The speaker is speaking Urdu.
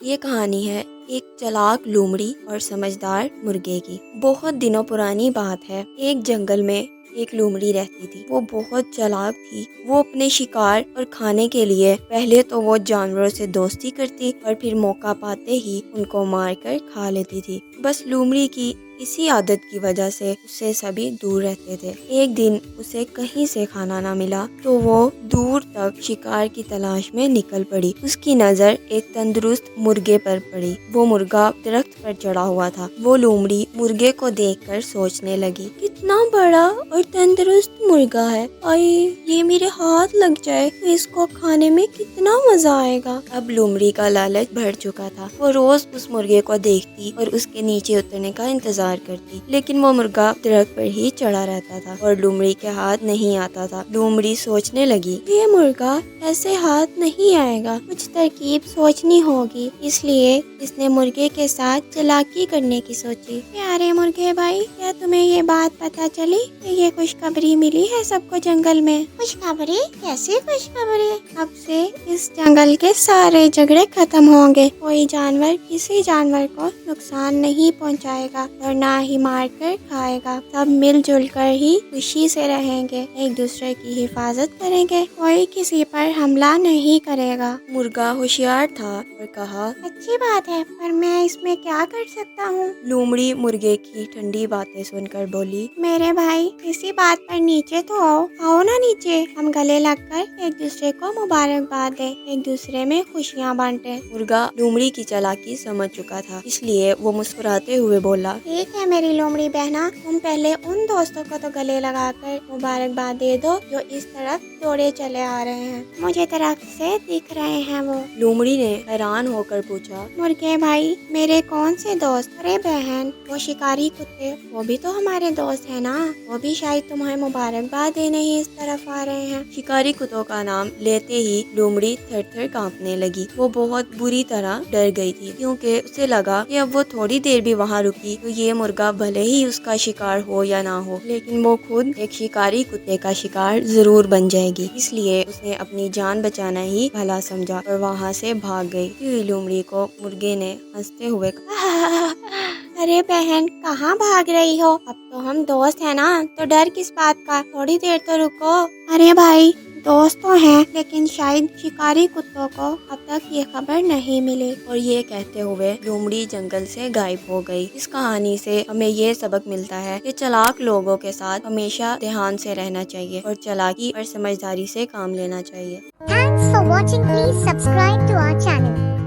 یہ کہانی ہے ایک چلاک لومڑی اور سمجھدار مرغے کی۔ بہت دنوں پرانی بات ہے، ایک جنگل میں ایک لومڑی رہتی تھی۔ وہ بہت چلاک تھی۔ وہ اپنے شکار اور کھانے کے لیے پہلے تو وہ جانوروں سے دوستی کرتی اور پھر موقع پاتے ہی ان کو مار کر کھا لیتی تھی۔ بس لومڑی کی اسی عادت کی وجہ سے اسے سبھی دور رہتے تھے۔ ایک دن اسے کہیں سے کھانا نہ ملا تو وہ دور تک شکار کی تلاش میں نکل پڑی۔ اس کی نظر ایک تندرست مرغے پر پڑی۔ وہ مرغا درخت پر چڑھا ہوا تھا۔ وہ لومڑی مرغے کو دیکھ کر سوچنے لگی، کتنا بڑا اور تندرست مرغا ہے، یہ میرے ہاتھ لگ جائے تو اس کو کھانے میں کتنا مزہ آئے گا۔ اب لومڑی کا لالچ بڑھ چکا تھا۔ وہ روز اس مرغے کو دیکھتی اور اس کے نیچے اترنے کا انتظار کرتی، لیکن وہ مرغا درخت پر ہی چڑھا رہتا تھا اور لومڑی کے ہاتھ نہیں آتا تھا۔ لومڑی سوچنے لگی، یہ مرغا ایسے ہاتھ نہیں آئے گا، کچھ ترکیب سوچنی ہوگی۔ اس لیے اس نے مرغے کے ساتھ چالاکی کرنے کی سوچی۔ پیارے مرغے بھائی، کیا تمہیں یہ بات پتہ چلی کہ یہ خوشخبری ملی ہے سب کو جنگل میں؟ خوشخبری؟ کیسی خوشخبری؟ اب سے اس جنگل کے سارے جھگڑے ختم ہوں گے۔ کوئی جانور کسی جانور کو نقصان نہیں پہنچائے گا اور نہ ہی مار کر کھائے گا۔ سب مل جل کر ہی خوشی سے رہیں گے، ایک دوسرے کی حفاظت کریں گے، کوئی کسی پر حملہ نہیں کرے گا۔ مرغا ہوشیار تھا اور کہا، اچھی بات ہے، پر میں اس میں کیا کر سکتا ہوں؟ لومڑی مرغے کی ٹھنڈی باتیں سن کر بولی، میرے بھائی، اسی بات پر نیچے تو آؤ نا نیچے، ہم گلے لگ کر ایک دوسرے کو مبارکباد دیں، ایک دوسرے میں خوشیاں بانٹیں۔ مرغا لومڑی کی چالاکی سمجھ چکا تھا، اس لیے وہ مسکراتے ہوئے بولا، ٹھیک ہے میری لومڑی بہنا، تم پہلے ان دوستوں کو تو گلے لگا کر مبارکباد دے دو جو اس طرف دوڑے چلے آ رہے ہیں، مجھے درخت سے دکھ رہے ہیں وہ۔ لومڑی نے حیران ہو کر پوچھا، مرغے بھائی، میرے کون سے دوست؟ ارے بہن، وہ شکاری کتے، وہ بھی تو ہمارے دوست ہیں نا، وہ بھی شاید تمہیں مبارکباد دینے ہی اس طرف آ رہے ہیں۔ شکاری کتوں کا نام لیتے ہی لومڑی تھر تھر کانپنے لگی۔ وہ بہت بری طرح ڈر گئی تھی، کیونکہ اسے لگا کہ اب وہ تھوڑی دیر بھی وہاں رکی تو یہ مرغا بھلے ہی اس کا شکار ہو یا نہ ہو، لیکن وہ خود ایک شکاری کتے کا شکار ضرور بن جائے گی۔ اس لیے اس نے اپنی جان بچانا ہی بھلا سمجھا اور وہاں سے بھاگ گئی۔ لومڑی کو مرغے نے ہنستے ہوئے کہا، ارے بہن، کہاں بھاگ رہی ہو؟ اب تو ہم دوست ہیں نا، تو ڈر کس بات کا، تھوڑی دیر تو رکو۔ ارے بھائی، دوست تو ہیں، لیکن شاید شکاری کتوں کو اب تک یہ خبر نہیں ملی۔ اور یہ کہتے ہوئے لومڑی جنگل سے غائب ہو گئی۔ اس کہانی سے ہمیں یہ سبق ملتا ہے کہ چالاک لوگوں کے ساتھ ہمیشہ دھیان سے رہنا چاہیے اور چالاکی اور سمجھداری سے کام لینا چاہیے۔ Thanks for watching. Please subscribe to our channel.